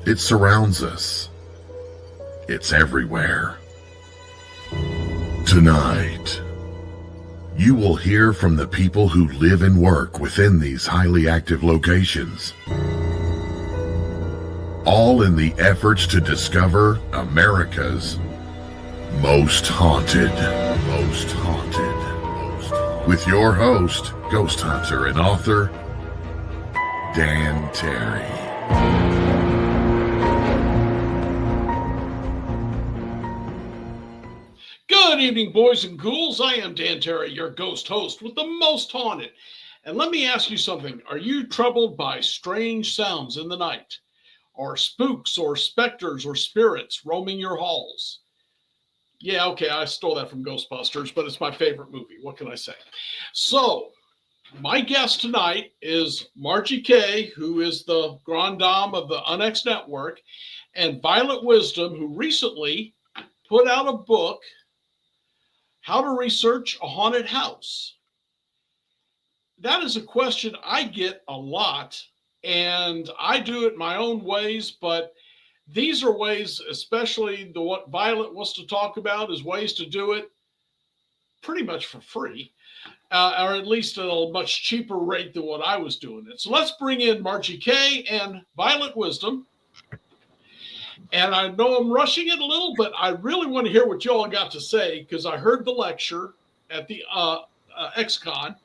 It surrounds us. It's everywhere. Tonight, you will hear from the people who live and work within these highly active locations, all in the efforts to discover America's most haunted. Most haunted. With your host, ghost hunter and author, Dan Terry. Good evening, boys and ghouls. I am Dan Terry, your ghost host with the most haunted. And let me ask you something. Are you troubled by strange sounds in the night? Or spooks or specters or spirits roaming your halls? Yeah, okay, I stole that from Ghostbusters, but it's my favorite movie. What can I say? So, my guest tonight is Margie K., who is the Grand Dame of the Unex Network, and Violet Wisdom, who recently put out a book, How to Research a Haunted House. That is a question I get a lot, and I do it my own ways, but these are ways, especially what Violet wants to talk about, is ways to do it pretty much for free, or at least at a much cheaper rate than what I was doing it. So let's bring in Margie K. and Violet Wisdom. And I know I'm rushing it a little, but I really want to hear what y'all got to say, because I heard the lecture at the XCon,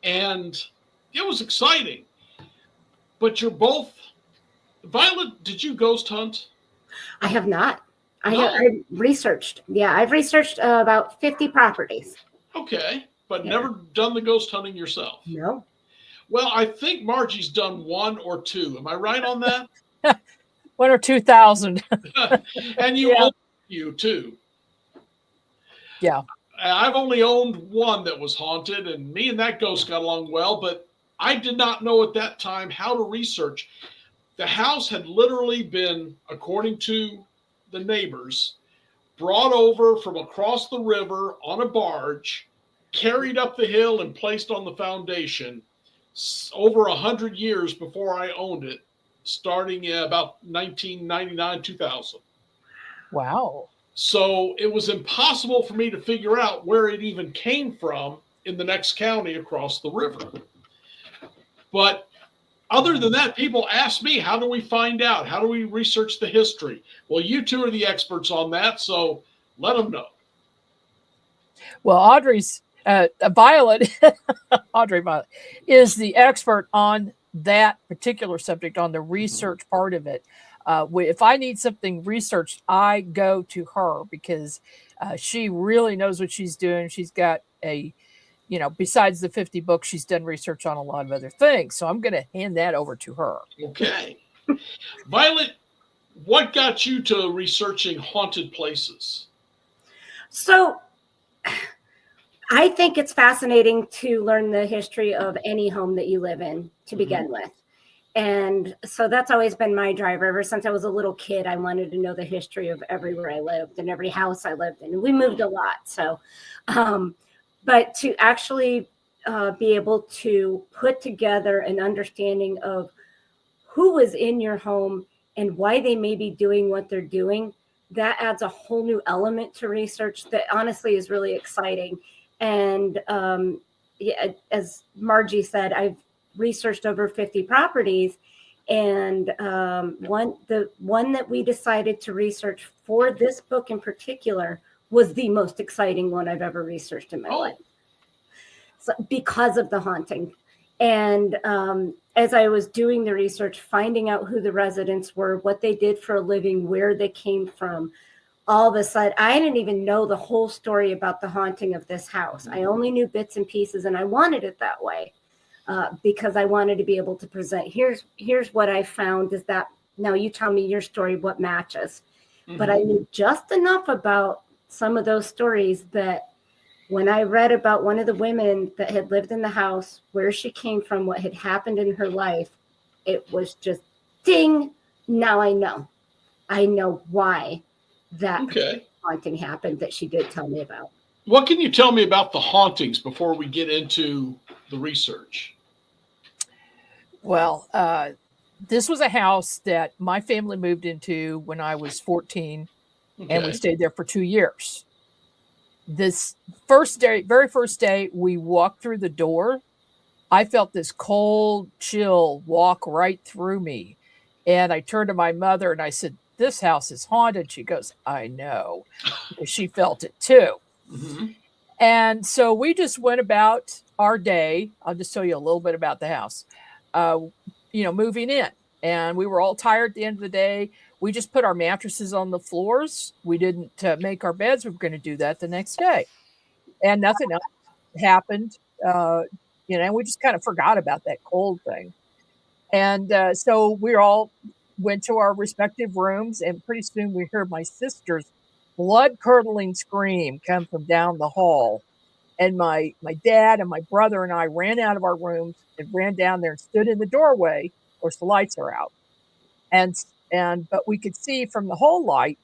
and it was exciting. But you're both... Violet, did you ghost hunt? I have not. I researched. Yeah, I've researched about 50 properties. Okay, but never done the ghost hunting yourself? No. Well, I think Margie's done one or two. Am I right on that? 1 or 2,000. And you own you too. Yeah. I've only owned one that was haunted, and me and that ghost got along well, but I did not know at that time how to research. The house had literally been, according to the neighbors, brought over from across the river on a barge, carried up the hill and placed on the foundation over 100 years before I owned it, starting about 1999, 2000. Wow. So it was impossible for me to figure out where it even came from in the next county across the river. But other than that, people ask me, how do we find out? How do we research the history? Well, you two are the experts on that, so let them know. Well, Audrey's Violet, Audrey Violet, is the expert on that particular subject, on the research part of it. If I need something researched, I go to her, because she really knows what she's doing. She's got besides the 50 books, she's done research on a lot of other things. So I'm going to hand that over to her. Okay. Violet, what got you to researching haunted places? So I think it's fascinating to learn the history of any home that you live in to begin with. And so that's always been my driver. Ever since I was a little kid, I wanted to know the history of everywhere I lived and every house I lived in. And we moved a lot. So, but to actually be able to put together an understanding of who was in your home and why they may be doing what they're doing, that adds a whole new element to research that honestly is really exciting. And as Margie said, I've researched over 50 properties. And the one that we decided to research for this book in particular was the most exciting one I've ever researched in my life. So, because of the haunting. And as I was doing the research, finding out who the residents were, what they did for a living, where they came from, all of a sudden, I didn't even know the whole story about the haunting of this house. I only knew bits and pieces, and I wanted it that way because I wanted to be able to present, here's what I found, is that, now you tell me your story, what matches. But I knew just enough about some of those stories that when I read about one of the women that had lived in the house, where she came from, what had happened in her life, it was just ding. Now I know. I know why that haunting happened that she did tell me about. What can you tell me about the hauntings before we get into the research? Well, This was a house that my family moved into when I was 14, and we Okay. stayed there for 2 years. This first day, very first day we walked through the door, I felt this cold chill walk right through me. And I turned to my mother and I said, "This house is haunted." She goes, "I know," because she felt it too. Hmm. And so we just went about our day. I'll just tell you a little bit about the house. Uh, moving in, and we were all tired at the end of the day. We just put our mattresses on the floors. We didn't make our beds. We were going to do that the next day, and nothing else happened. And we just kind of forgot about that cold thing. And so we all went to our respective rooms, and pretty soon we heard my sister's blood curdling scream come from down the hall. And my dad and my brother and I ran out of our rooms and ran down there and stood in the doorway. Of course, the lights are out, and but we could see from the hall light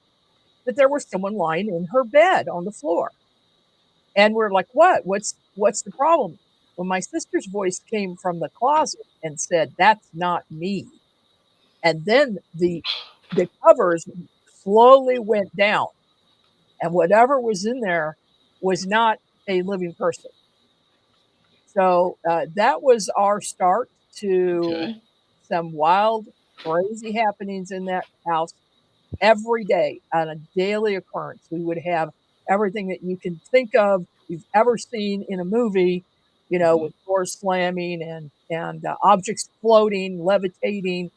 that there was someone lying in her bed on the floor. And we're like, "What? What's the problem?" Well, my sister's voice came from the closet and said, "That's not me." And then the covers slowly went down, and whatever was in there was not a living person. So that was our start to Okay. some wild, crazy happenings in that house every day on a daily occurrence. We would have everything that you can think of, you've ever seen in a movie, Hmm. with doors slamming and objects floating, levitating,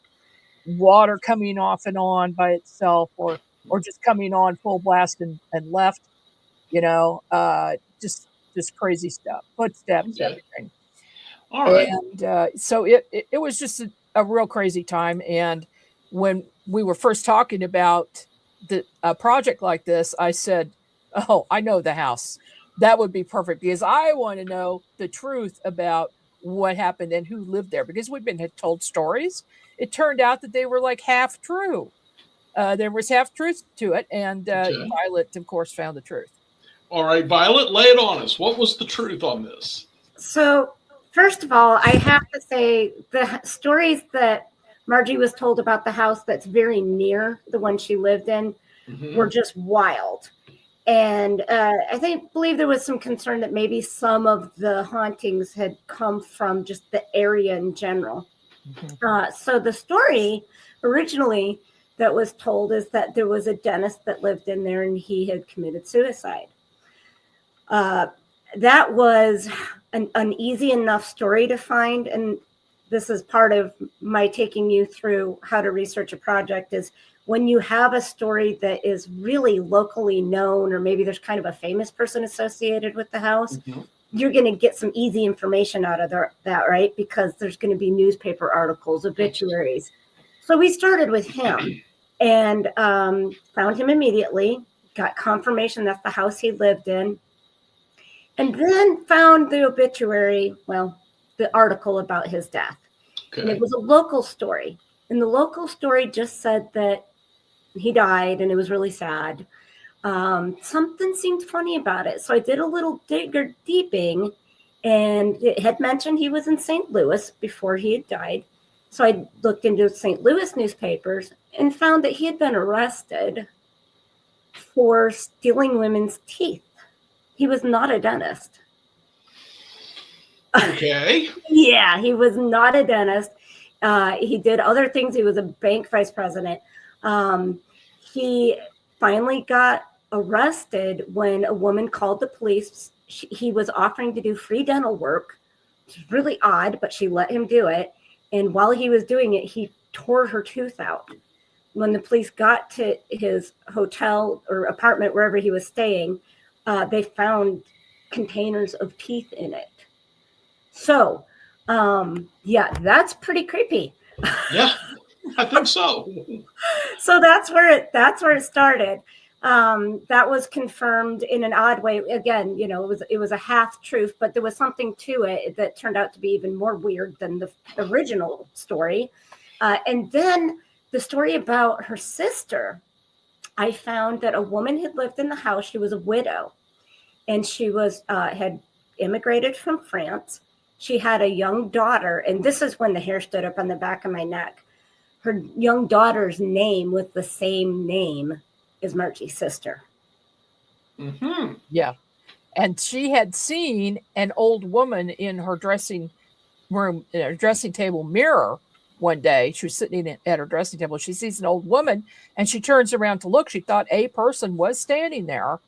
water coming off and on by itself, or just coming on full blast and left, you know, uh, just just crazy stuff, footsteps, Okay. everything. All right. And so it was just a real crazy time. And when we were first talking about a project like this, I said, "Oh, I know the house. That would be perfect because I want to know the truth about what happened and who lived there." Because we've been told stories. It turned out that they were like half true. There was half truth to it, and Okay. Violet, of course, found the truth. All right, Violet, lay it on us. What was the truth on this? So, first of all, I have to say the stories that Margie was told about the house that's very near the one she lived in were Hmm. just wild. And believe there was some concern that maybe some of the hauntings had come from just the area in general. Mhm. So the story originally that was told is that there was a dentist that lived in there and he had committed suicide. Uh, that was an easy enough story to find, and this is part of my taking you through how to research a project is when you have a story that is really locally known, or maybe there's kind of a famous person associated with the house, Hmm. you're going to get some easy information out of that, right? Because there's going to be newspaper articles, obituaries. So we started with him and found him immediately, got confirmation that's the house he lived in, and then found the obituary, well, the article about his death. And it Okay. was a local story. And the local story just said that he died and it was really sad. Something seemed funny about it. So I did a little deeping, and it had mentioned he was in St. Louis before he had died. So I looked into St. Louis newspapers and found that he had been arrested for stealing women's teeth. He was not a dentist. Okay. Yeah, he was not a dentist. He did other things. He was a bank vice president. He finally got arrested when a woman called the police. He was offering to do free dental work. It's really odd, but she let him do it. And while he was doing it, he tore her tooth out. When the police got to his hotel or apartment, wherever he was staying, they found containers of teeth in it. So, yeah, that's pretty creepy. Yeah, I think so. So that's where it started. That was confirmed in an odd way. Again, it was a half truth, but there was something to it that turned out to be even more weird than the original story. And then the story about her sister. I found that a woman had lived in the house. She was a widow, and she was had immigrated from France. She had a young daughter, and this is when the hair stood up on the back of my neck. her young daughter's name with the same name as Margie's sister. Mm-hmm. Yeah. And she had seen an old woman in her dressing room, in her dressing table mirror one day. She was sitting at her dressing table. She sees an old woman and she turns around to look. She thought a person was standing there,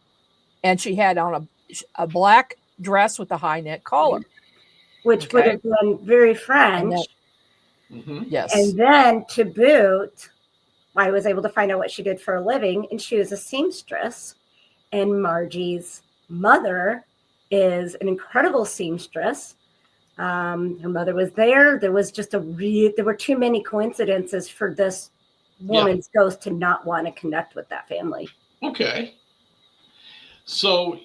and she had on a black dress with a high neck collar. Which would have been very French. Mm-hmm. Yes. And then to boot, I was able to find out what she did for a living, and she was a seamstress. And Margie's mother is an incredible seamstress. Her mother was there. There was just there were too many coincidences for this woman's ghost to not want to connect with that family. Okay. So,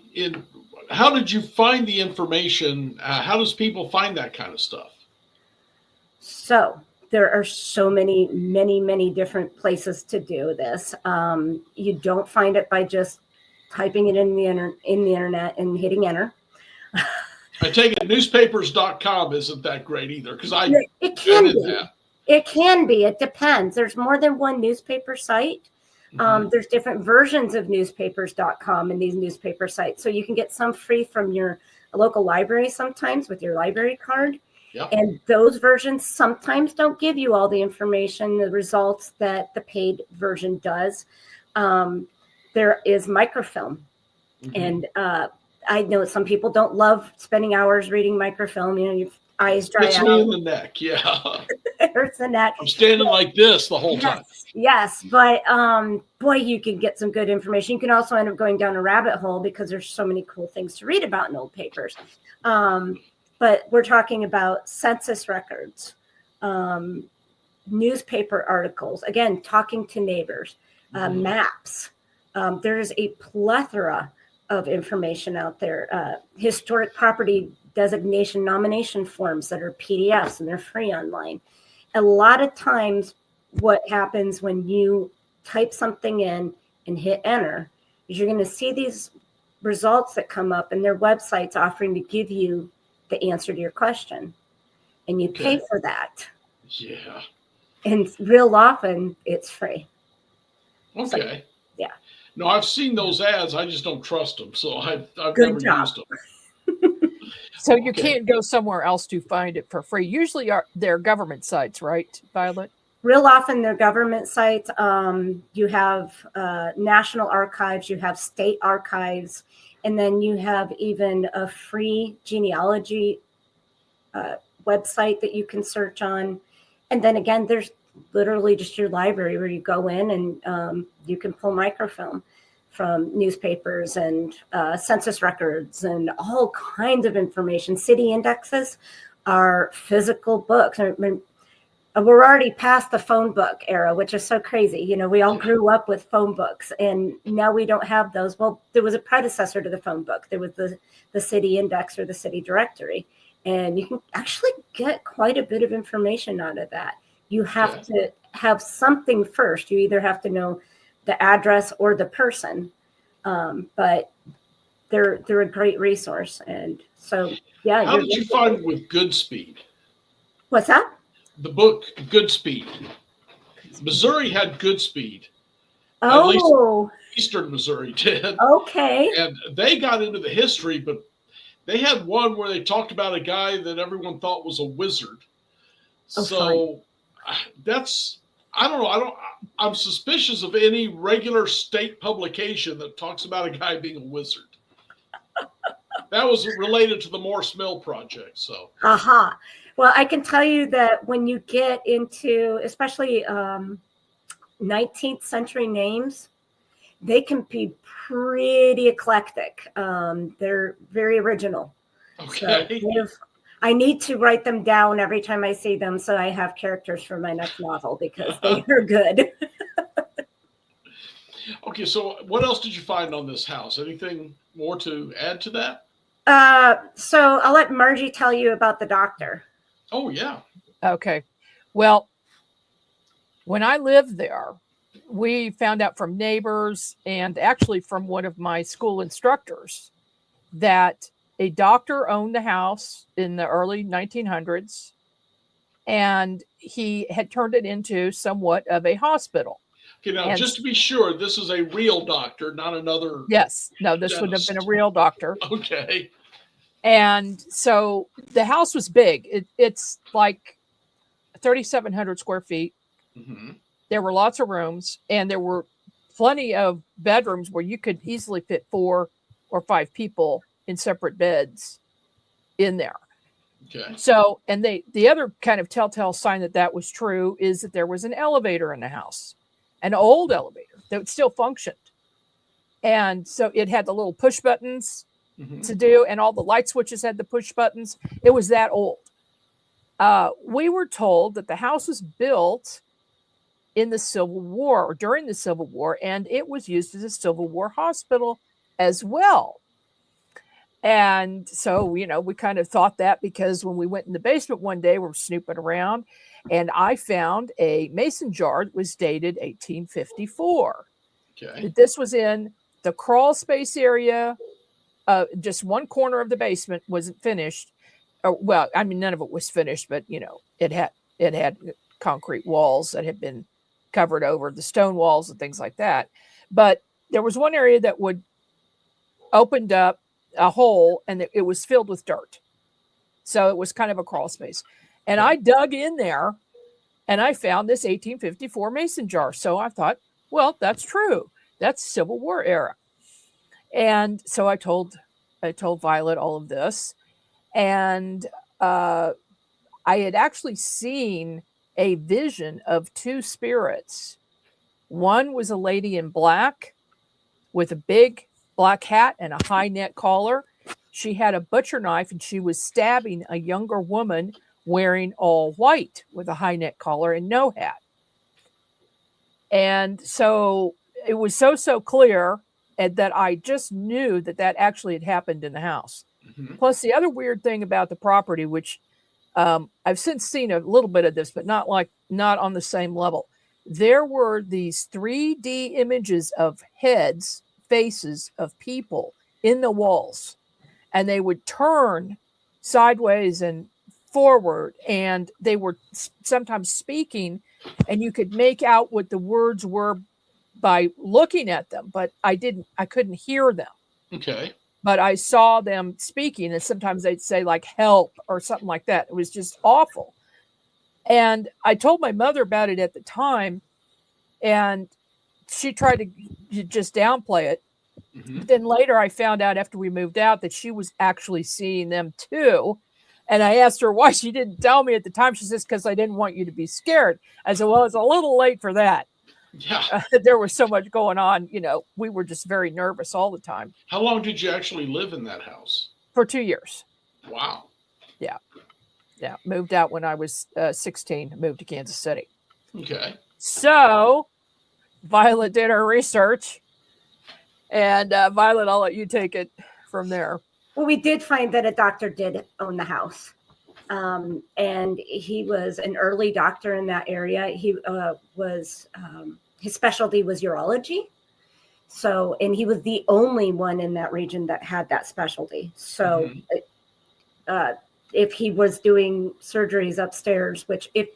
how did you find the information? How does people find that kind of stuff? So there are so many different places to do this. You don't find it by just typing it in the internet and hitting enter. I take it newspapers.com isn't that great either, because it can be. It can be. It depends. There's more than one newspaper site. There's different versions of newspapers.com in these newspaper sites. So you can get some free from your local library sometimes with your library card. Yep. And those versions sometimes don't give you all the information, the results that the paid version does. There is microfilm. And I know some people don't love spending hours reading microfilm. You know, your eyes dry out. It's me in the neck, yeah. It hurts the neck. I'm standing like this the whole time. Yes, but boy, you can get some good information. You can also end up going down a rabbit hole because there's so many cool things to read about in old papers. But we're talking about census records, newspaper articles, again, talking to neighbors, maps. There's a plethora of information out there. Historic property designation nomination forms that are PDFs and they're free online. A lot of times what happens when you type something in and hit enter is you're going to see these results that come up and their websites offering to give you the answer to your question, and you pay for that. Yeah. And real often it's free. Okay. So, yeah. No, I've seen those ads. I just don't trust them. So I've never used them. So you can't go somewhere else to find it for free. Usually they're government sites, right, Violet? Real often they're government sites. You have national archives, you have state archives, and then you have even a free genealogy website that you can search on. And then again, there's literally just your library where you go in and you can pull microfilm from newspapers and census records and all kinds of information. City indexes are physical books. We're already past the phone book era, which is so crazy. You know, we all grew up with phone books and now we don't have those. Well, there was a predecessor to the phone book. There was the city index or the city directory. And you can actually get quite a bit of information out of that. You have to have something first. You either have to know the address or the person, but they're a great resource. And so, yeah. How did you find it with Goodspeed? What's that? The book Goodspeed. Missouri had Goodspeed. Oh, at least Eastern Missouri did. Okay. And they got into the history, but they had one where they talked about a guy that everyone thought was a wizard. So that's, I don't know. I'm suspicious of any regular state publication that talks about a guy being a wizard. That was related to the Morse Mill project. So. Aha. Well, I can tell you that when you get into, especially 19th century names, they can be pretty eclectic. They're very original. Okay. So I need to write them down every time I see them so I have characters for my next novel because they are good. Okay, so what else did you find on this house? Anything more to add to that? So I'll let Margie tell you about the doctor. Oh, yeah. Okay. Well, when I lived there, we found out from neighbors and actually from one of my school instructors that a doctor owned the house in the early 1900s. And he had turned it into somewhat of a hospital. Okay, now And just to be sure, this is a real doctor, not another. yes, no, this would have been a real doctor. Okay. And so the house was big. It's like 3,700 square feet. Mm-hmm. There were lots of rooms, and there were plenty of bedrooms where you could easily fit 4 or 5 people in separate beds in there. Okay. So, and the other kind of telltale sign that was true is that there was an elevator in the house, an old elevator that still functioned. And so it had the little push buttons to do, and all the light switches had the push buttons. It was that old. We were told that the house was built in the Civil War, or during the Civil War, and it was used as a Civil War hospital as well. And so, we kind of thought that, because when we went in the basement one day, we were snooping around, and I found a mason jar that was dated 1854. Okay. This was in the crawl space area. Just one corner of the basement wasn't finished. Well, I mean, none of it was finished, but it had concrete walls that had been covered over, the stone walls and things like that. But there was one area that would opened up a hole, and it was filled with dirt. So it was kind of a crawl space. And I dug in there, and I found this 1854 mason jar. So I thought, well, that's true. That's Civil War era. And so I told Violet all of this. And I had actually seen a vision of 2 spirits. One was a lady in black with a big black hat and a high neck collar. She had a butcher knife, and she was stabbing a younger woman wearing all white with a high neck collar and no hat. And so it was so clear, and that I just knew that actually had happened in the house. Mm-hmm. Plus, the other weird thing about the property, which I've since seen a little bit of this, but not on the same level. There were these 3D images of heads, faces of people in the walls, and they would turn sideways and forward, and they were sometimes speaking, and you could make out what the words were by looking at them, but I couldn't hear them. Okay. But I saw them speaking, and sometimes they'd say like help or something like that. It was just awful. And I told my mother about it at the time, and she tried to just downplay it. Mm-hmm. But then later I found out, after we moved out, that she was actually seeing them too. And I asked her why she didn't tell me at the time. She says, because I didn't want you to be scared. I said, well, it's a little late for that. Yeah. There was so much going on. We were just very nervous all the time. How long did you actually live in that house? For 2 years. Wow. Yeah. Moved out when I was 16, moved to Kansas City. Okay. So Violet did her research, and Violet, I'll let you take it from there. Well, we did find that a doctor did own the house. And he was an early doctor in that area. He was his specialty was urology. So, and he was the only one in that region that had that specialty. So, if he was doing surgeries upstairs, which if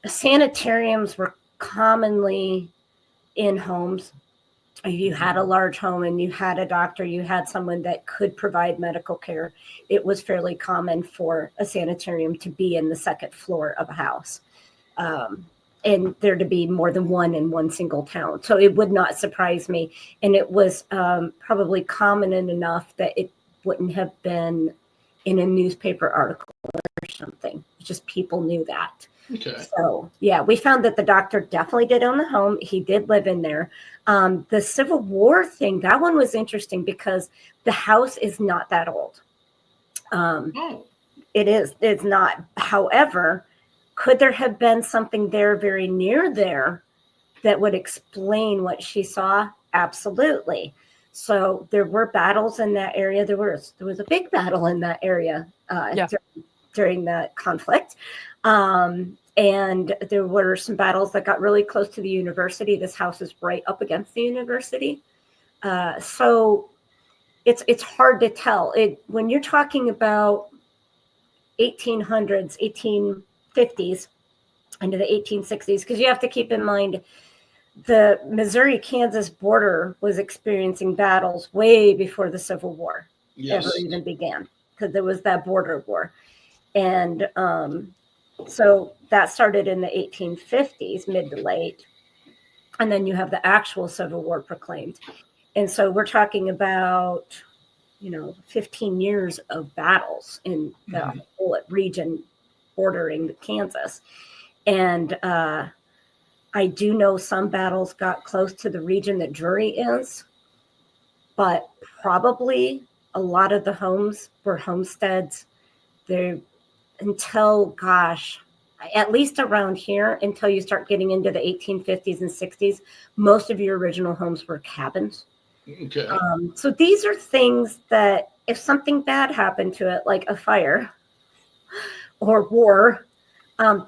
sanitariums were commonly in homes, if you had a large home and you had a doctor, you had someone that could provide medical care, it was fairly common for a sanitarium to be in the second floor of a house. And there to be more than one in one single town. So it would not surprise me. And it was probably common enough that it wouldn't have been in a newspaper article or something. Just people knew that. Okay. So, yeah, we found that the doctor definitely did own the home. He did live in there. The Civil War thing, that one was interesting because the house is not that old. It's not. However, could there have been something there very near there that would explain what she saw? Absolutely. So there were battles in that area. There was a big battle in that area during the conflict. And there were some battles that got really close to the university. This house is right up against the university. So it's hard to tell. When you're talking about 1800s, 1850s, into the 1860s, because you have to keep in mind the Missouri-Kansas border was experiencing battles way before the Civil War ever even began, because there was that border war. And so that started in the 1850s, mid to late. And then you have the actual Civil War proclaimed. And so we're talking about, 15 years of battles in the whole region bordering Kansas. And I do know some battles got close to the region that Drury is, but probably a lot of the homes were homesteads. They're until, gosh, at least around here, until you start getting into the 1850s and 60s, most of your original homes were cabins. Okay. So these are things that if something bad happened to it, like a fire or war,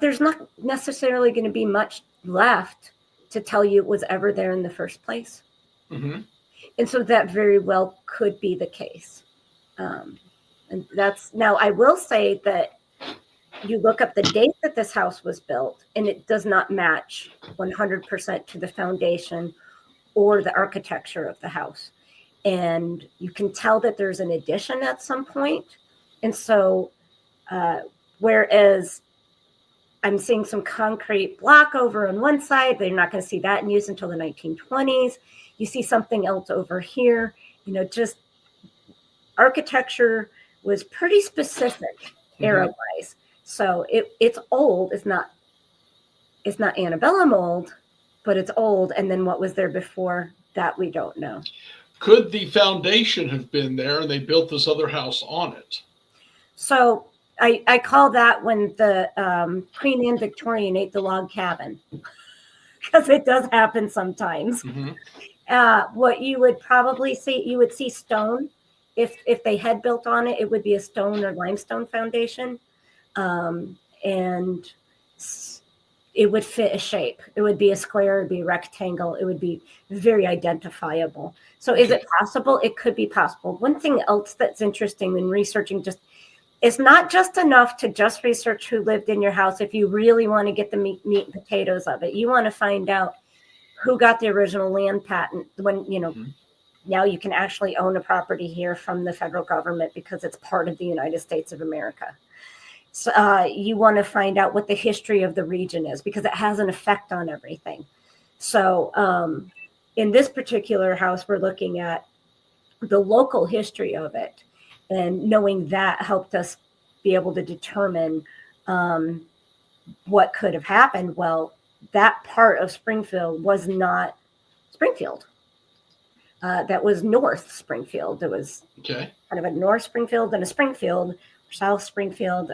there's not necessarily going to be much left to tell you it was ever there in the first place. And so that very well could be the case. And now I will say that you look up the date that this house was built, and it does not match 100% to the foundation or the architecture of the house. And you can tell that there's an addition at some point. And so, whereas I'm seeing some concrete block over on one side, they're not going to see that in use until the 1920s. You see something else over here, just architecture was pretty specific era-wise. So it's old. It's not antebellum old, but it's old. And then what was there before that, we don't know. Could the foundation have been there and they built this other house on it? So I call that when the Queen Anne Victorian ate the log cabin, because it does happen sometimes. What you would probably see, you would see stone. If they had built on it, it would be a stone or limestone foundation. And it would fit a shape. It would be a square, it would be a rectangle. It would be very identifiable. So is it possible? It could be possible. One thing else that's interesting in researching, it's not just enough to just research who lived in your house. If you really want to get the meat and potatoes of it, you want to find out who got the original land patent when, now you can actually own a property here from the federal government because it's part of the United States of America. So you want to find out what the history of the region is, because it has an effect on everything. So in this particular house, we're looking at the local history of it, and knowing that helped us be able to determine what could have happened. Well, that part of Springfield was not Springfield. That was North Springfield. There was kind of a North Springfield and a Springfield, South Springfield.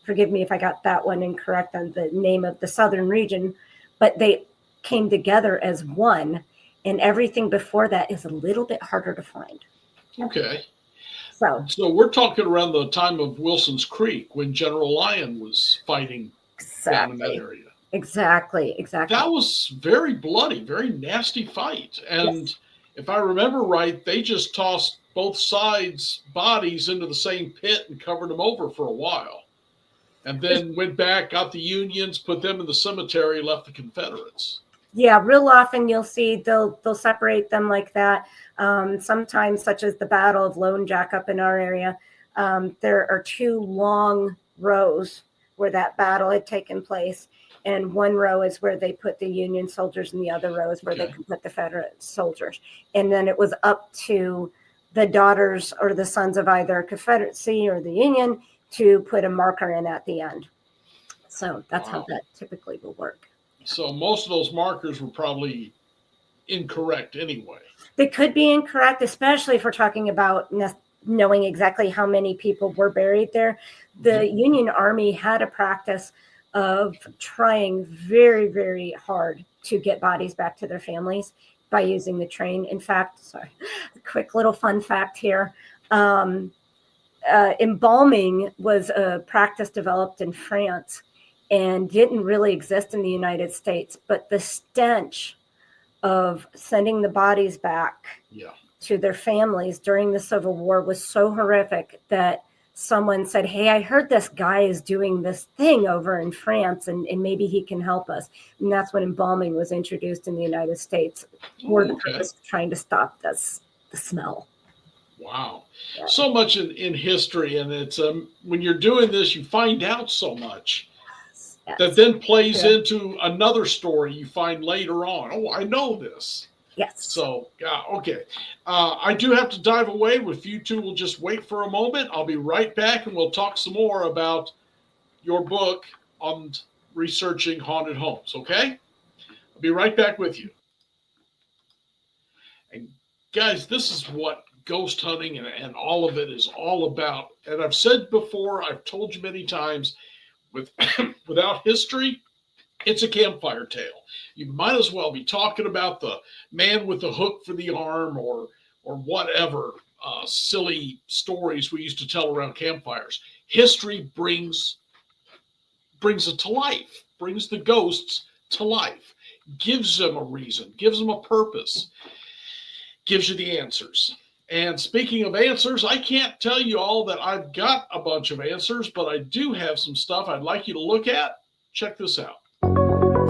Forgive me if I got that one incorrect on the name of the southern region, but they came together as one, and everything before that is a little bit harder to find. Okay. So we're talking around the time of Wilson's Creek, when General Lyon was fighting down in that area. Exactly. That was very bloody, very nasty fight. And if I remember right, they just tossed both sides' bodies into the same pit and covered them over for a while. And then went back, got the Unions, put them in the cemetery, left the Confederates. Yeah, real often you'll see they'll separate them like that. Sometimes, such as the Battle of Lone Jack up in our area, there are two long rows where that battle had taken place. And one row is where they put the Union soldiers, and the other row is where they could put the Confederate soldiers. And then it was up to the daughters or the sons of either Confederacy or the Union to put a marker in at the end. So that's how that typically will work. So most of those markers were probably incorrect anyway. They could be incorrect, especially if we're talking about knowing exactly how many people were buried there. The Union Army had a practice of trying very, very hard to get bodies back to their families by using the train. In fact, a quick little fun fact here. Embalming was a practice developed in France and didn't really exist in the United States, but the stench of sending the bodies back to their families during the Civil War was so horrific that someone said, hey, I heard this guy is doing this thing over in France, and maybe he can help us. And that's when embalming was introduced in the United States for the purpose of trying to stop the smell. Wow. Yeah. So much in history. And it's when you're doing this, you find out so much that then plays into another story you find later on. Oh, I know this. Yes. So, okay. I do have to dive away. If you two will just wait for a moment, I'll be right back and we'll talk some more about your book on researching haunted homes, okay? I'll be right back with you. And guys, this is what ghost hunting and all of it is all about. And I've said before, I've told you many times, without history, it's a campfire tale. You might as well be talking about the man with the hook for the arm or whatever silly stories we used to tell around campfires. History brings it to life, brings the ghosts to life, gives them a reason, gives them a purpose, gives you the answers. And speaking of answers, I can't tell you all that I've got a bunch of answers, but I do have some stuff I'd like you to look at. Check this out.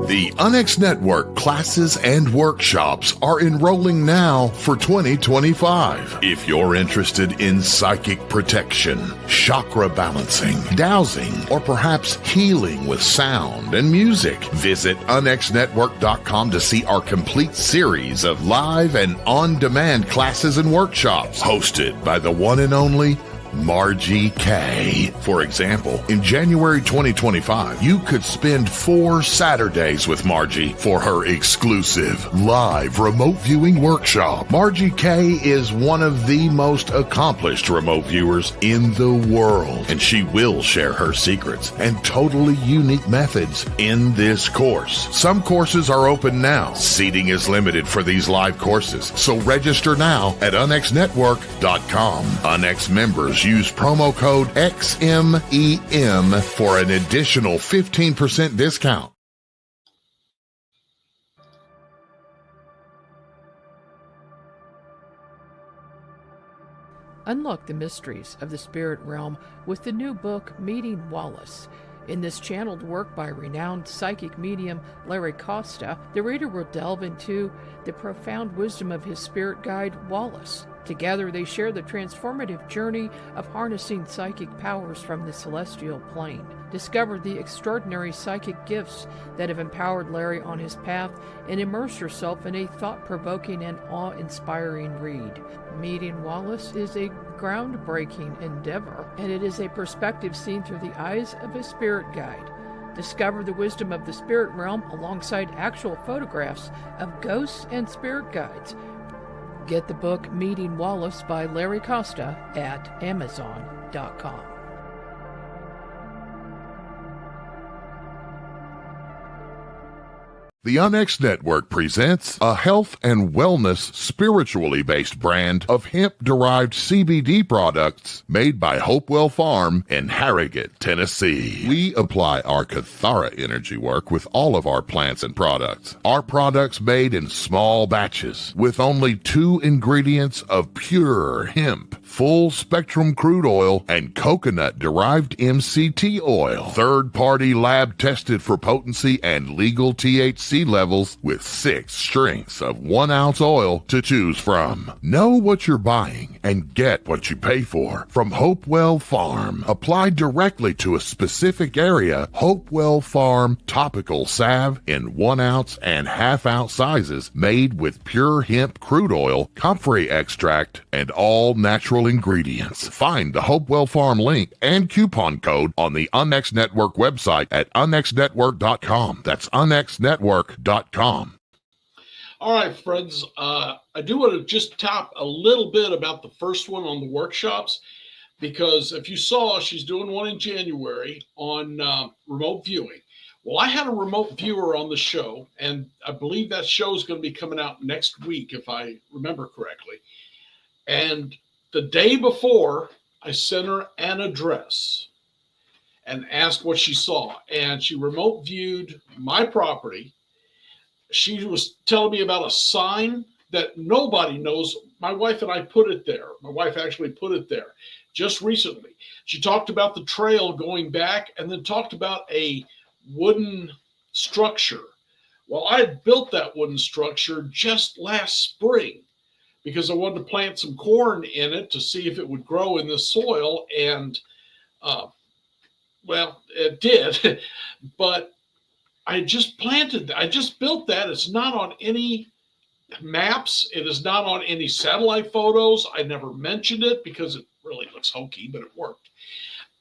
The Onyx Network classes and workshops are enrolling now for 2025. If you're interested in psychic protection, chakra balancing, dowsing, or perhaps healing with sound and music, visit onyxnetwork.com to see our complete series of live and on-demand classes and workshops hosted by the one and only Margie K. For example, in January 2025, you could spend 4 Saturdays with Margie for her exclusive live remote viewing workshop. Margie K is one of the most accomplished remote viewers in the world, and she will share her secrets and totally unique methods in this course. Some courses are open now. Seating is limited for these live courses, so register now at onyxnetwork.com. Onyx members use promo code XMEM for an additional 15% discount. Unlock the mysteries of the spirit realm with the new book, Meeting Wallace. In this channeled work by renowned psychic medium Larry Costa, the reader will delve into the profound wisdom of his spirit guide, Wallace. Together, they share the transformative journey of harnessing psychic powers from the celestial plane. Discover the extraordinary psychic gifts that have empowered Larry on his path and immerse yourself in a thought-provoking and awe-inspiring read. Meeting Wallace is a groundbreaking endeavor, and it is a perspective seen through the eyes of a spirit guide. Discover the wisdom of the spirit realm alongside actual photographs of ghosts and spirit guides. Get the book Meeting Wallace by Larry Costa at Amazon.com. The Onyx Network presents a health and wellness spiritually based brand of hemp-derived CBD products made by Hopewell Farm in Harrogate, Tennessee. We apply our Cathara energy work with all of our plants and products. Our products made in small batches with only 2 ingredients of pure hemp, full-spectrum crude oil, and coconut-derived MCT oil. Third-party lab tested for potency and legal THC levels with 6 strengths of 1 ounce oil to choose from. Know what you're buying and get what you pay for from Hopewell Farm. Applied directly to a specific area, Hopewell Farm topical salve in 1 ounce and ½ ounce sizes made with pure hemp crude oil, comfrey extract, and all natural ingredients. Find the Hopewell Farm link and coupon code on the Onyx Network website at onyxnetwork.com. That's onyxnetwork.com. All right, friends. I do want to just talk a little bit about the first one on the workshops, because if you saw, she's doing one in January on remote viewing. Well, I had a remote viewer on the show, and I believe that show is going to be coming out next week, if I remember correctly. And the day before, I sent her an address and asked what she saw, and she remote viewed my property. She was telling me about a sign that nobody knows. My wife and I put it there. My wife actually put it there just recently. She talked about the trail going back and then talked about a wooden structure. Well, I had built that wooden structure just last spring because I wanted to plant some corn in it to see if it would grow in the soil. And, well, it did. But I just planted, I just built that. It's not on any maps. It is not on any satellite photos. I never mentioned it because it really looks hokey, but it worked.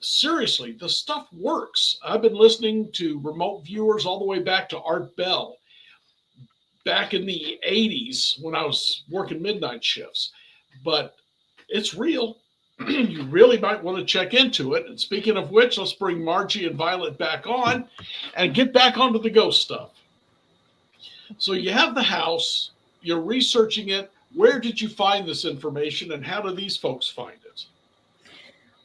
Seriously, the stuff works. I've been listening to remote viewers all the way back to Art Bell back in the 80s when I was working midnight shifts. But it's real. You really might want to check into it. And speaking of which, let's bring Margie and Violet back on and get back onto the ghost stuff. So you have the house, you're researching it. Where did you find this information and how do these folks find it?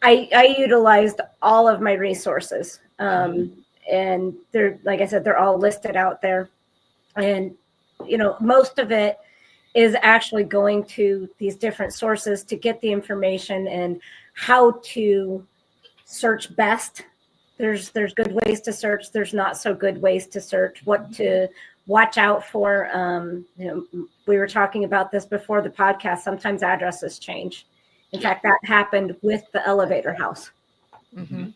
I utilized all of my resources. And they're, like I said, they're all listed out there. And, you know, most of it is actually going to these different sources to get the information and how to search best. There's good ways to search. There's not so good ways to search. What to watch out for. You know, we were talking about this before the podcast. Sometimes addresses change. In fact, that happened with the elevator house. Mm-hmm.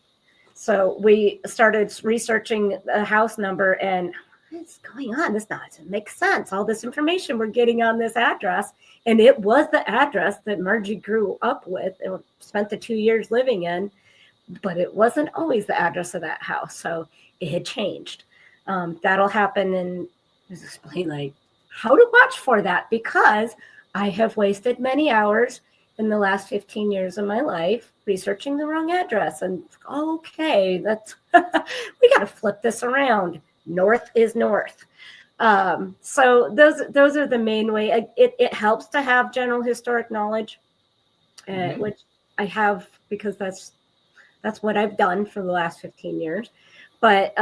So we started researching the house number and what's going on? This doesn't make sense. All this information we're getting on this address. And it was the address that Margie grew up with and spent the 2 years living in, but it wasn't always the address of that house. So it had changed. That'll happen and explain like how to watch for that, because I have wasted many hours in the last 15 years of my life researching the wrong address. And okay, that's we got to flip this around. North is north. So those are the main way. It helps to have general historic knowledge, which I have because that's what I've done for the last 15 years. But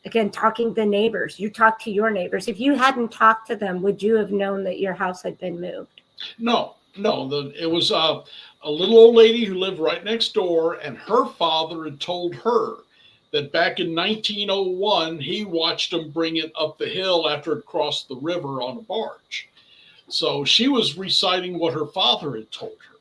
again, talking to neighbors, you talk to your neighbors. If you hadn't talked to them, would you have known that your house had been moved? No. It was a little old lady who lived right next door, and her father had told her that back in 1901, he watched them bring it up the hill after it crossed the river on a barge. So she was reciting what her father had told her.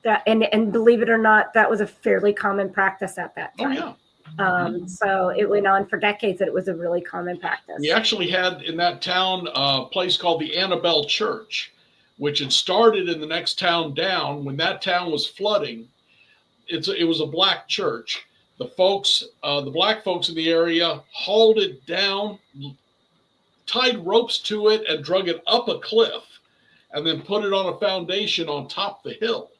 That and believe it or not, that was a fairly common practice at that time. Oh, yeah. So it went on for decades that it was a really common practice. We actually had in that town a place called the Annabelle Church, which had started in the next town down. When that town was flooding, it was a black church. The black folks in the area hauled it down, tied ropes to it, and drug it up a cliff, and then put it on a foundation on top of the hill.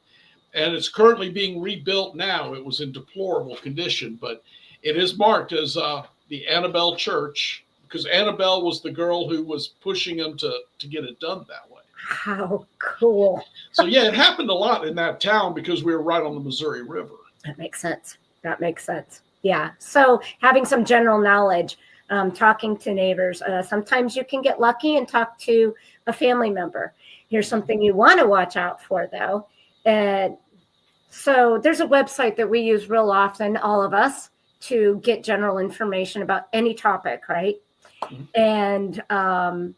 And it's currently being rebuilt now. It was in deplorable condition, but it is marked as the Annabelle Church, because Annabelle was the girl who was pushing them to get it done that way. How cool. So, yeah, it happened a lot in that town because we were right on the Missouri River. That makes sense. Yeah. So having some general knowledge, talking to neighbors. Sometimes you can get lucky and talk to a family member. Here's something you want to watch out for, though. So there's a website that we use real often, all of us, to get general information about any topic, right? Mm-hmm. And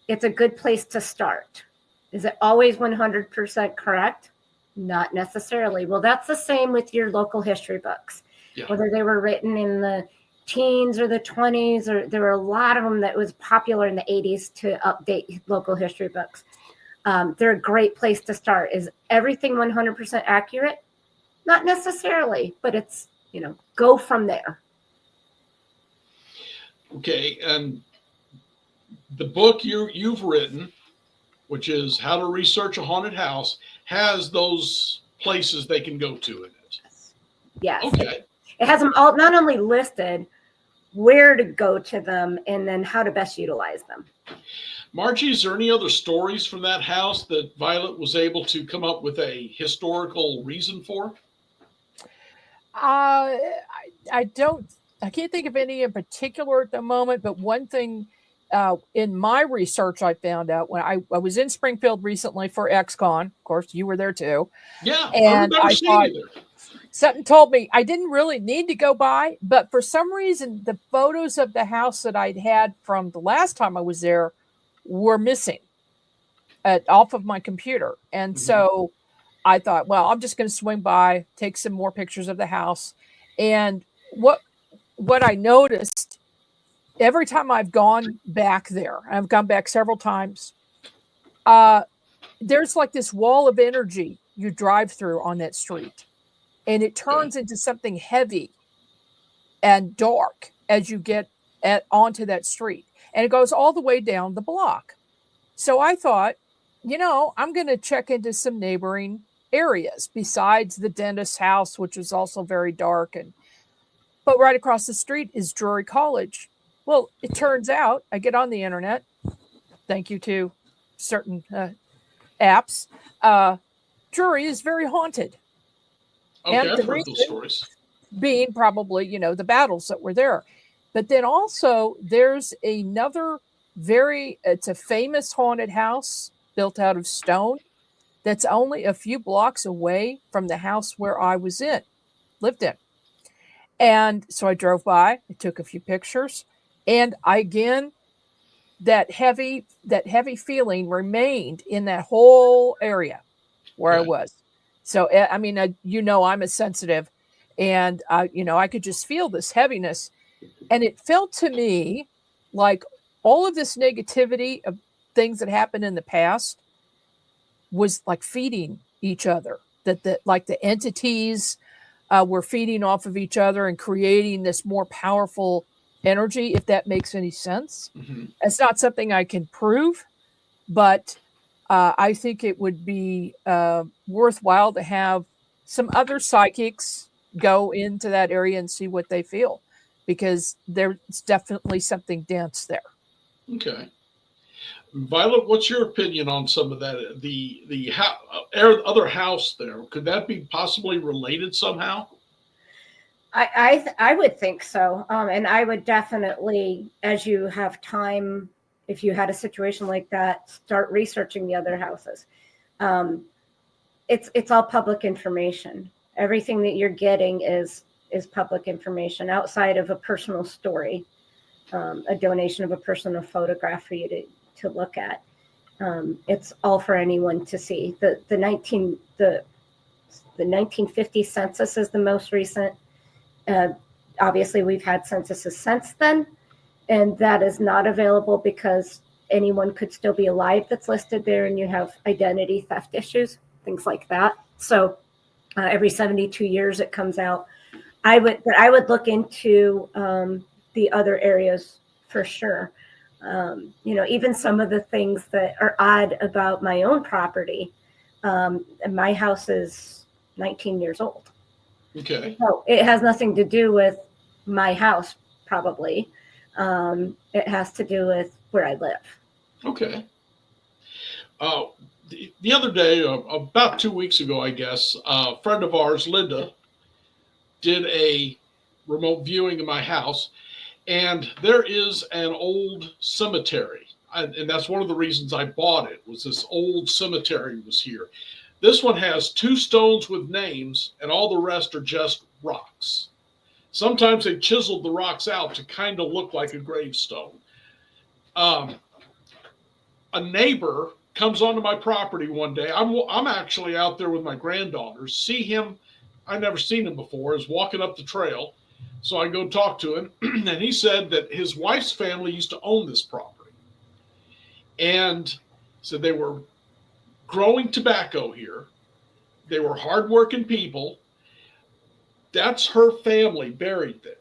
it's a good place to start. Is it always 100% correct? Not necessarily. Well, that's the same with your local history books, whether they were written in the teens or the 20s, or there were a lot of them that was popular in the 80s to update local history books. They're a great place to start. Is everything 100% accurate? Not necessarily, but it's, go from there. Okay. And the book you've written, which is How to Research a Haunted House, has those places they can go to in it. Yes. Okay. It has them all not only listed, where to go to them, and then how to best utilize them. Margie, is there any other stories from that house that Violet was able to come up with a historical reason for? I can't think of any in particular at the moment, but one thing in my research, I found out when I was in Springfield recently for XCon. Of course, you were there too. Yeah, I And remember I seeing thought you there. something told me I didn't really need to go by, but for some reason, the photos of the house that I'd had from the last time I was there were missing off of my computer. And so I thought, well, I'm just going to swing by, take some more pictures of the house. And what I noticed every time I've gone back there, I've gone back several times, there's like this wall of energy you drive through on that street. And it turns into something heavy and dark as you get onto that street. And it goes all the way down the block. So I thought, I'm going to check into some neighboring areas besides the dentist's house, which is also very dark. But right across the street is Drury College. Well, it turns out I get on the internet, thank you to certain apps. Drury is very haunted. Okay, And I've the heard those stories. being probably, the battles that were there. But then also there's another it's a famous haunted house built out of stone that's only a few blocks away from the house where I lived in. And so I drove by, I took a few pictures, and that heavy feeling remained in that whole area where I was. So, I mean, I'm a sensitive, and I could just feel this heaviness, and it felt to me like all of this negativity of things that happened in the past was like feeding each other, that like the entities were feeding off of each other and creating this more powerful energy, if that makes any sense. It's not something I can prove, but I think it would be worthwhile to have some other psychics go into that area and see what they feel, because there's definitely something dense there. Okay. Violet, what's your opinion on some of that? The other house there, could that be possibly related somehow? I would think so. And I would definitely, as you have time, if you had a situation like that, start researching the other houses. It's all public information. Everything that you're getting is public information outside of a personal story, a donation of a personal photograph for you to look at. It's all for anyone to see. The 1950 census is the most recent. Obviously, we've had censuses since then, and that is not available because anyone could still be alive that's listed there, and you have identity theft issues, things like that. So every 72 years it comes out. I would look into the other areas for sure. Even some of the things that are odd about my own property. My house is 19 years old. Okay. So it has nothing to do with my house, probably. It has to do with where I live. Okay. The other day, about 2 weeks ago, I guess, a friend of ours, Linda, did a remote viewing of my house, and there is an old cemetery. And that's one of the reasons I bought it, was this old cemetery was here. This one has 2 stones with names, and all the rest are just rocks. Sometimes they chiseled the rocks out to kind of look like a gravestone. A neighbor comes onto my property one day. I'm actually out there with my granddaughters. See him. I've never seen him before. He's walking up the trail. So I go talk to him, and he said that his wife's family used to own this property. And so they were growing tobacco here. They were hardworking people. That's her family buried there.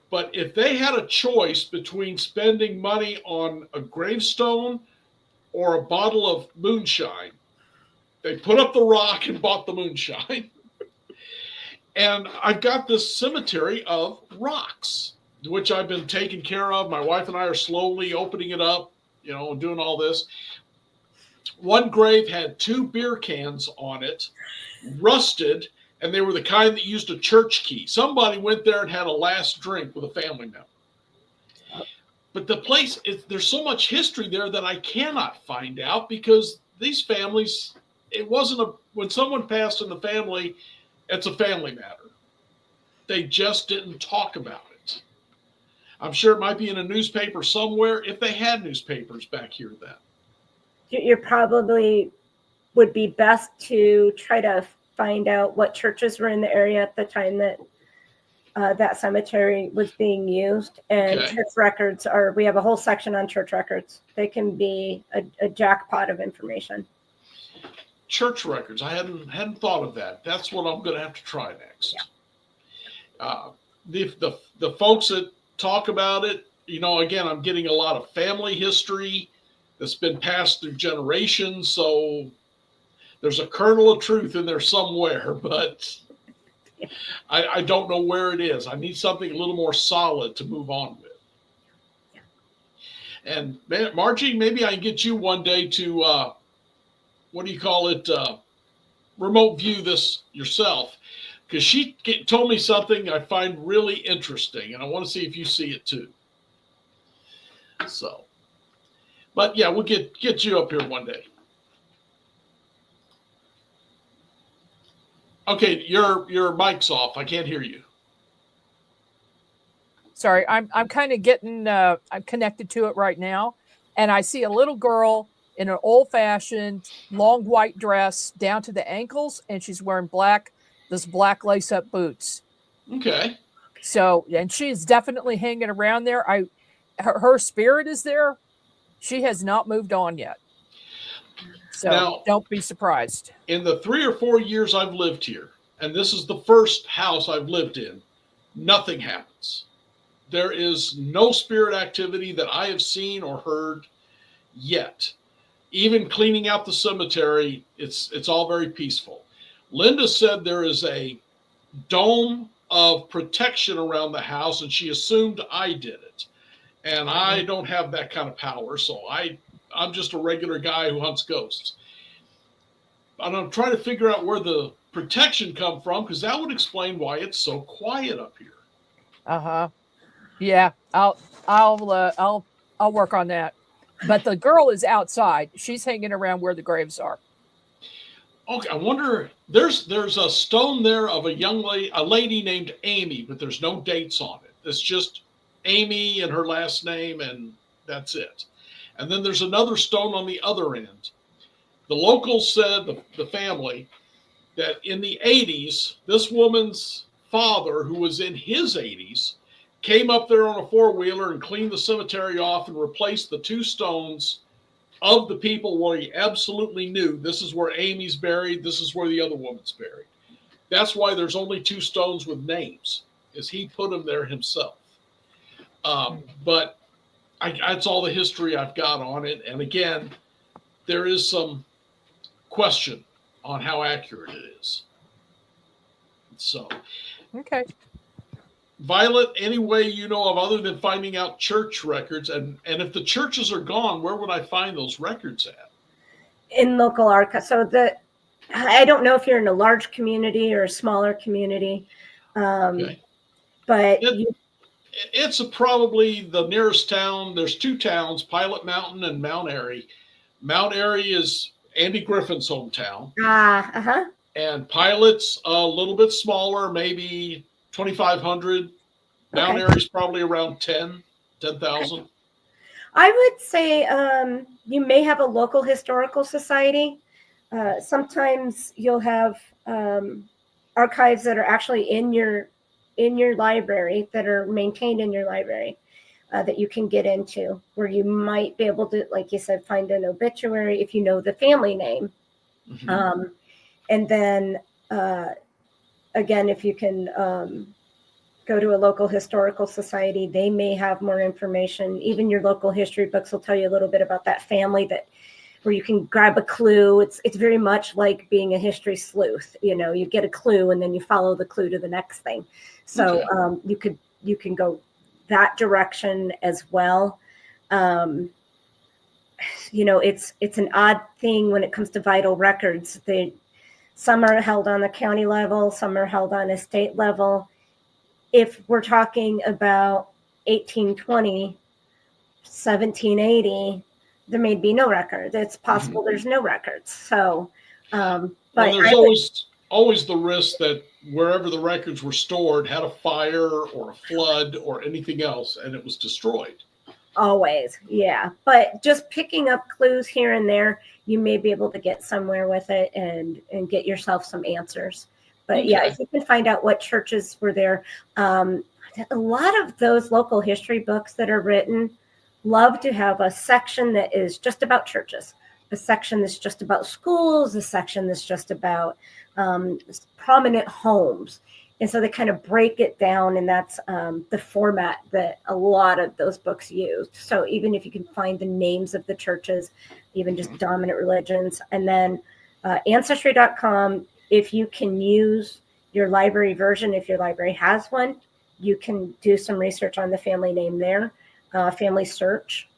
But if they had a choice between spending money on a gravestone or a bottle of moonshine, they put up the rock and bought the moonshine. And I've got this cemetery of rocks, which I've been taking care of. My wife and I are slowly opening it up, and doing all this. One grave had 2 beer cans on it, rusted, and they were the kind that used a church key. Somebody went there and had a last drink with a family member. but the place there's so much history there that I cannot find out, because these families, it wasn't when someone passed in the family, it's a family matter. They just didn't talk about it. I'm sure it might be in a newspaper somewhere, if they had newspapers back here then. You probably would be best to try to find out what churches were in the area at the time that that cemetery was being used. And Okay. church records we have a whole section on church records. They can be a jackpot of information. Church records. I hadn't thought of that. That's what I'm going to have to try next. Yeah. The folks that talk about it, again, I'm getting a lot of family history that's been passed through generations. So there's a kernel of truth in there somewhere, but I don't know where it is. I need something a little more solid to move on with. Yeah. And Margie, maybe I can get you one day to, remote view this yourself, because she told me something I find really interesting, and I want to see if you see it too. So, but yeah, we'll get you up here one day. Okay, your mic's off. I can't hear you. Sorry, I'm kind of getting I'm connected to it right now, and I see a little girl in an old-fashioned long white dress down to the ankles, and she's wearing this black lace-up boots. Okay. So, and she's definitely hanging around there. Her spirit is there. She has not moved on yet. So now, don't be surprised. In the 3 or 4 years I've lived here, and this is the first house I've lived in, nothing happens. There is no spirit activity that I have seen or heard yet. Even cleaning out the cemetery, it's all very peaceful. Linda said there is a dome of protection around the house, and she assumed I did it. And I don't have that kind of power, so I'm just a regular guy who hunts ghosts. And I'm trying to figure out where the protection come from, because that would explain why it's so quiet up here. Uh-huh. Yeah, I'll work on that. But the girl is outside. She's hanging around where the graves are. Okay, I wonder, there's a stone there of a lady named Amy, but there's no dates on it. It's just Amy and her last name, and that's it. And then there's another stone on the other end. The locals said, the family, that in the 80s, this woman's father, who was in his 80s, came up there on a four-wheeler and cleaned the cemetery off and replaced the two stones of the people where he absolutely knew this is where Amy's buried, this is where the other woman's buried. That's why there's only two stones with names, is he put them there himself. But that's all the history I've got on it. And again, there is some question on how accurate it is. So, okay. Violet, any way you know of other than finding out church records, and if the churches are gone, where would I find those records at? In local archives. So I don't know if you're in a large community or a smaller community, Okay. but it's probably the nearest town. There's two towns, Pilot Mountain and Mount Airy. Mount Airy is Andy Griffin's hometown. And Pilot's a little bit smaller, maybe 2,500. Mount Airy's probably around 10,000. I would say you may have a local historical society. Sometimes you'll have archives that are actually in your library, that are maintained in your library, that you can get into, where you might be able to, like you said, find an obituary if you know the family name. Mm-hmm. And then again, if you can go to a local historical society, they may have more information. Even your local history books will tell you a little bit about that family, where you can grab a clue. It's very much like being a history sleuth. You get a clue and then you follow the clue to the next thing. So you can go that direction as well. It's an odd thing when it comes to vital records. Some are held on the county level, some are held on a state level. If we're talking about 1820, 1780, there may be no record. It's possible there's no records. So, Well, but there's always the risk that wherever the records were stored had a fire or a flood or anything else, and it was destroyed. always, yeah. But just picking up clues here and there, you may be able to get somewhere with it and get yourself some answers. But yeah, if you can find out what churches were there, a lot of those local history books that are written love to have a section that is just about churches, a section that's just about schools, a section that's just about prominent homes. And so they kind of break it down, and that's the format that a lot of those books use. So even if you can find the names of the churches, even just dominant religions, and then Ancestry.com, if you can use your library version, if your library has one, you can do some research on the family name there. Family search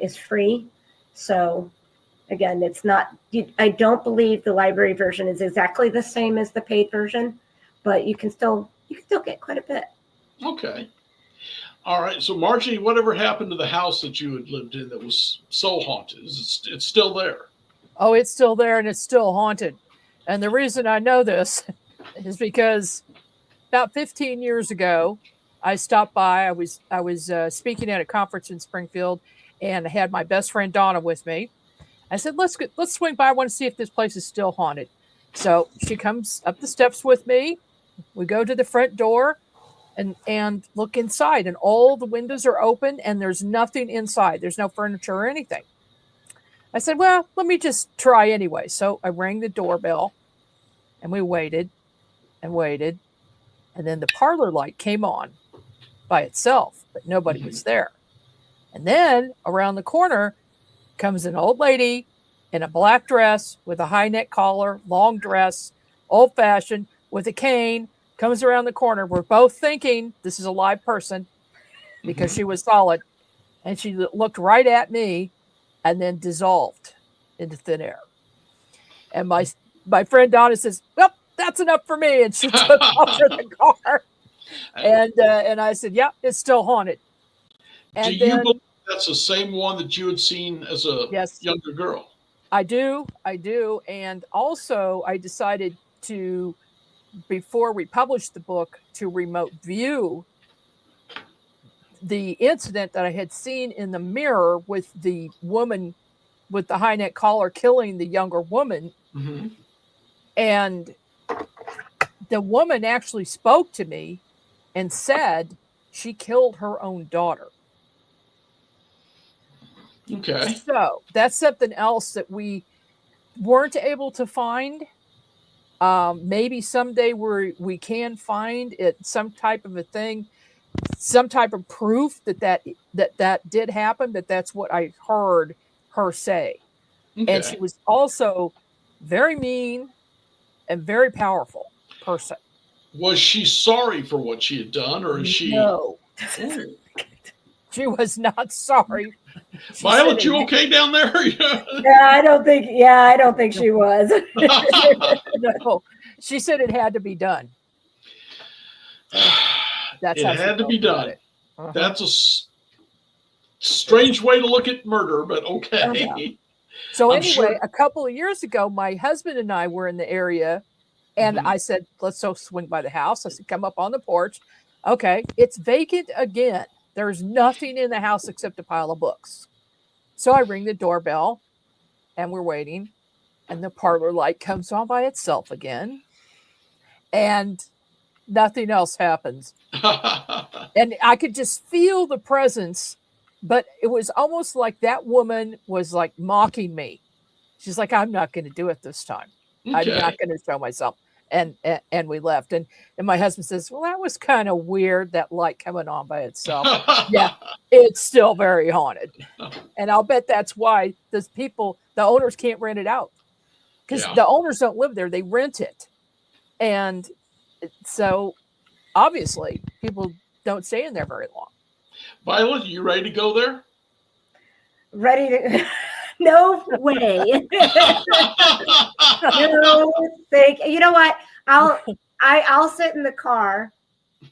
is free. So again, it's not, I don't believe the library version is exactly the same as the paid version, but you can still get quite a bit. Okay. All right. So Margie, whatever happened to the house that you had lived in that was so haunted? It's still there? Oh, it's still there, and it's still haunted. And the reason I know this is because about 15 years ago, I stopped by. I was speaking at a conference in Springfield, and I had my best friend Donna with me. I said, let's swing by. I want to see if this place is still haunted. So she comes up the steps with me. We go to the front door and look inside, and all the windows are open, and there's nothing inside. There's no furniture or anything. I said, well, let me just try anyway. So I rang the doorbell, and we waited and waited. And then the parlor light came on by itself, but nobody was there. And then around the corner comes an old lady in a black dress with a high neck collar, long dress, old fashioned, with a cane, comes around the corner. We're both thinking this is a live person because she was solid. And she looked right at me and then dissolved into thin air. And my friend Donna says, well, that's enough for me. And she took off for the car. And I said, yeah, it's still haunted. And do you believe that's the same one that you had seen as a younger girl? I do. And also I decided to, before we published the book, to remote view the incident that I had seen in the mirror with the woman with the high neck collar killing the younger woman. Mm-hmm. And the woman actually spoke to me and said she killed her own daughter. Okay. So that's something else that we weren't able to find. Maybe someday we can find it, some type of a thing, some type of proof that did happen, but that's what I heard her say. Okay. And she was also very mean and very powerful person. Was she sorry for what she had done, or is she? No. She was not sorry. Violet, you okay down there? I don't think she was. No. She said it had to be done. It had to be done. Uh-huh. That's a strange way to look at murder, but okay. Uh-huh. So anyway, a couple of years ago, my husband and I were in the area, and I said, let's go swing by the house. I said, come up on the porch. Okay, it's vacant again. There's nothing in the house except a pile of books. So I ring the doorbell, and we're waiting, and the parlor light comes on by itself again, and nothing else happens. And I could just feel the presence, but it was almost like that woman was like mocking me. She's like, I'm not going to do it this time. Okay. I'm not going to show myself. And we left. And my husband says, well, that was kind of weird, that light coming on by itself. Yeah, it's still very haunted. And I'll bet that's why the owners can't rent it out. Because the owners don't live there, they rent it. And so obviously people don't stay in there very long. Violet, you ready to go there? Ready to... No way. No, you know what? I'll sit in the car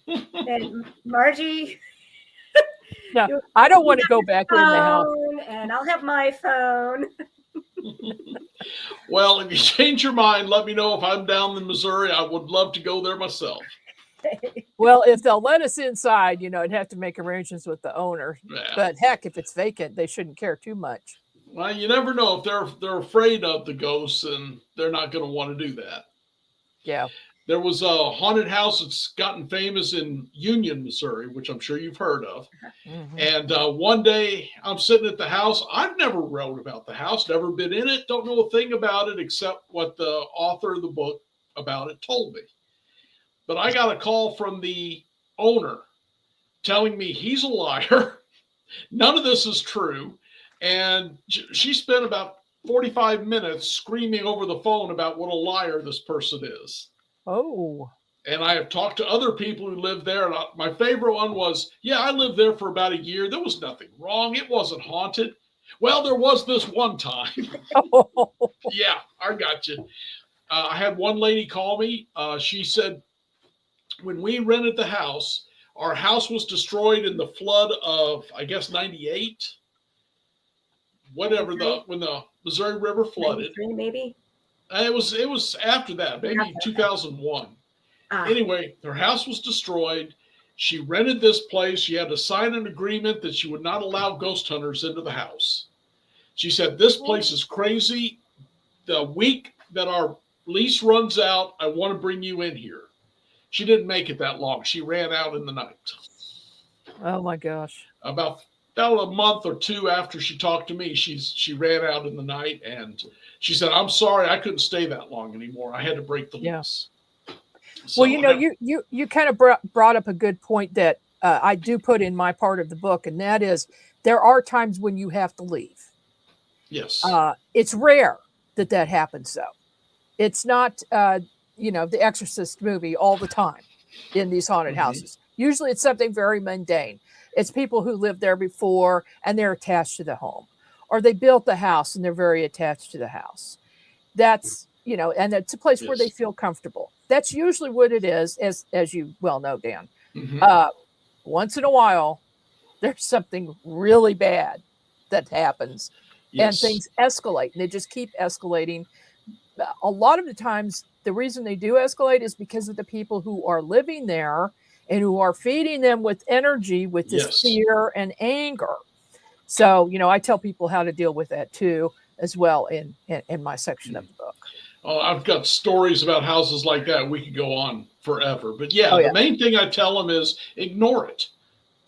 and Margie, No, I don't want to go back in the house. And I'll have my phone. Well, if you change your mind, let me know. If I'm down in Missouri, I would love to go there myself. Well, if they'll let us inside, I'd have to make arrangements with the owner. Yeah. But heck, if it's vacant, they shouldn't care too much. Well, you never know. If they're afraid of the ghosts, and they're not going to want to do that. Yeah. There was a haunted house that's gotten famous in Union, Missouri, which I'm sure you've heard of. Mm-hmm. And one day I'm sitting at the house. I've never wrote about the house, never been in it, don't know a thing about it except what the author of the book about it told me. But I got a call from the owner telling me he's a liar. None of this is true. And she spent about 45 minutes screaming over the phone about what a liar this person is. Oh. And I have talked to other people who live there. And my favorite one was, yeah, I lived there for about a year. There was nothing wrong. It wasn't haunted. Well, there was this one time. Oh. Yeah, I got you. I had one lady call me. She said, when we rented the house, our house was destroyed in the flood of, I guess, 98. Whatever, when the Missouri River flooded. 93 maybe? It was after that, maybe 2001. Anyway, her house was destroyed. She rented this place. She had to sign an agreement that she would not allow ghost hunters into the house. She said, this place is crazy. The week that our lease runs out, I want to bring you in here. She didn't make it that long. She ran out in the night. Oh my gosh. About a month or two after she talked to me, she ran out in the night, and she said, I'm sorry, I couldn't stay that long anymore. I had to break the lease. So, well, you kind of brought up a good point that I do put in my part of the book, and that is there are times when you have to leave. Yes. It's rare that happens, though. It's not, the Exorcist movie all the time in these haunted houses. Usually it's something very mundane. It's people who lived there before and they're attached to the home, or they built the house and they're very attached to the house. That's, and it's a place where they feel comfortable. That's usually what it is, as you well know, Dan. Once in a while, there's something really bad that happens and things escalate, and they just keep escalating. A lot of the times, the reason they do escalate is because of the people who are living there and who are feeding them with energy, with this fear and anger. So, I tell people how to deal with that too, as well in my section of the book. Oh, I've got stories about houses like that. We could go on forever. But the main thing I tell them is ignore it.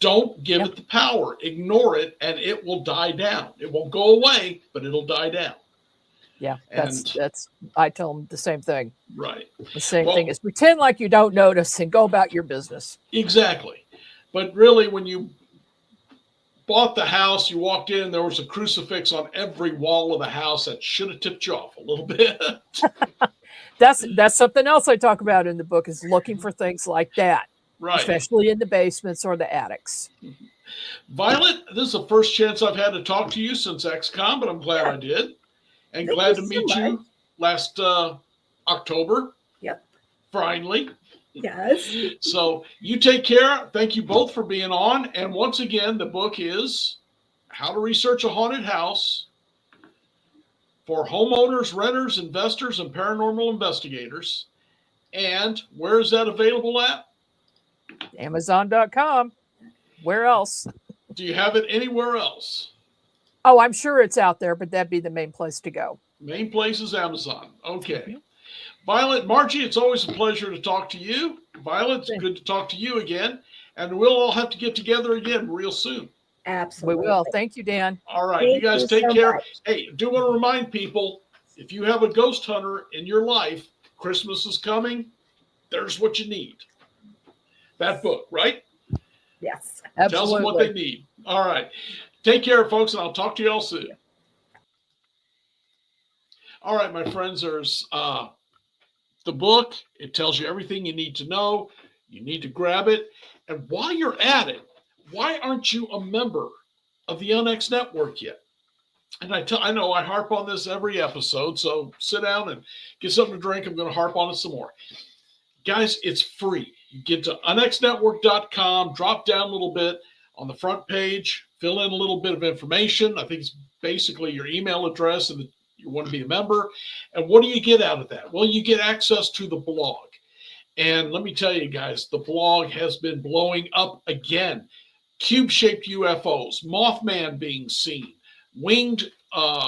Don't give it the power. Ignore it, and it will die down. It won't go away, but it'll die down. Yeah, that's I tell them the same thing. Right. The same thing is pretend like you don't notice and go about your business. Exactly. But really, when you bought the house, you walked in, there was a crucifix on every wall of the house. That should have tipped you off a little bit. That's something else I talk about in the book, is looking for things like that. Right. Especially in the basements or the attics. Violet, this is the first chance I've had to talk to you since XCOM, but I'm glad I did. And glad to meet you last October. Yep. Finally. Yes. So you take care. Thank you both for being on. And once again, the book is How to Research a Haunted House for Homeowners, Renters, Investors, and Paranormal Investigators. And where is that available at? Amazon.com. Where else? Do you have it anywhere else? Oh, I'm sure it's out there, but that'd be the main place to go. Main place is Amazon. Okay. Violet, Margie, it's always a pleasure to talk to you. Violet, it's good to talk to you again. And we'll all have to get together again real soon. Absolutely. We will. Thank you, Dan. All right. You guys take care. Hey, do want to remind people, if you have a ghost hunter in your life, Christmas is coming. There's what you need. That book, right? Yes. Absolutely. Tells them what they need. All right. Take care, folks, and I'll talk to you all soon. All right, my friends, there's the book. It tells you everything you need to know. You need to grab it. And while you're at it, why aren't you a member of the UNX Network yet? And I know I harp on this every episode, so sit down and get something to drink. I'm going to harp on it some more. Guys, it's free. You get to unxnetwork.com, drop down a little bit. On the front page, fill in a little bit of information. I think it's basically your email address and that you want to be a member. And what do you get out of that? Well, you get access to the blog. And let me tell you guys, the blog has been blowing up again. Cube-shaped UFOs, Mothman being seen, winged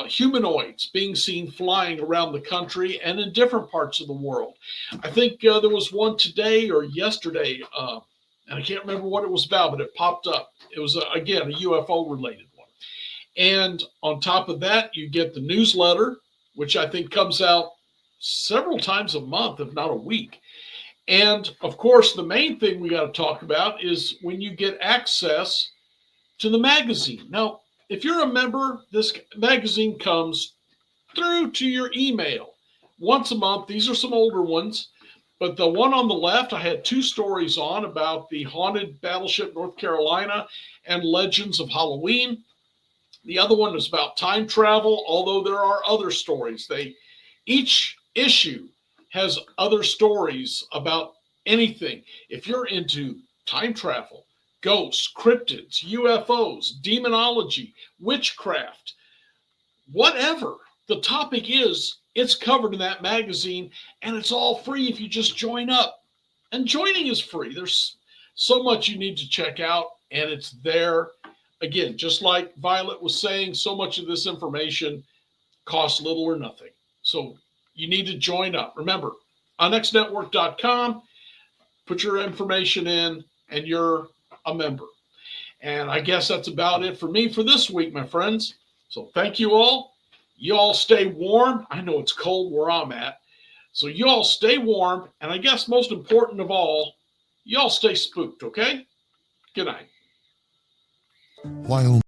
humanoids being seen flying around the country and in different parts of the world. I think there was one today or yesterday, and I can't remember what it was about, but it popped up. It was, again, a UFO-related one. And on top of that, you get the newsletter, which I think comes out several times a month, if not a week. And, of course, the main thing we got to talk about is when you get access to the magazine. Now, if you're a member, this magazine comes through to your email once a month. These are some older ones. But the one on the left, I had 2 stories on about the haunted battleship North Carolina and legends of Halloween. The other one is about time travel, although there are other stories. Each issue has other stories about anything. If you're into time travel, ghosts, cryptids, UFOs, demonology, witchcraft, whatever the topic is, it's covered in that magazine, and it's all free if you just join up. And joining is free. There's so much you need to check out, and it's there. Again, just like Violet was saying, so much of this information costs little or nothing. So you need to join up. Remember, onxnetwork.com, put your information in, and you're a member. And I guess that's about it for me for this week, my friends. So thank you all. You all stay warm. I know it's cold where I'm at. So you all stay warm. And I guess most important of all, you all stay spooked, okay? Good night. While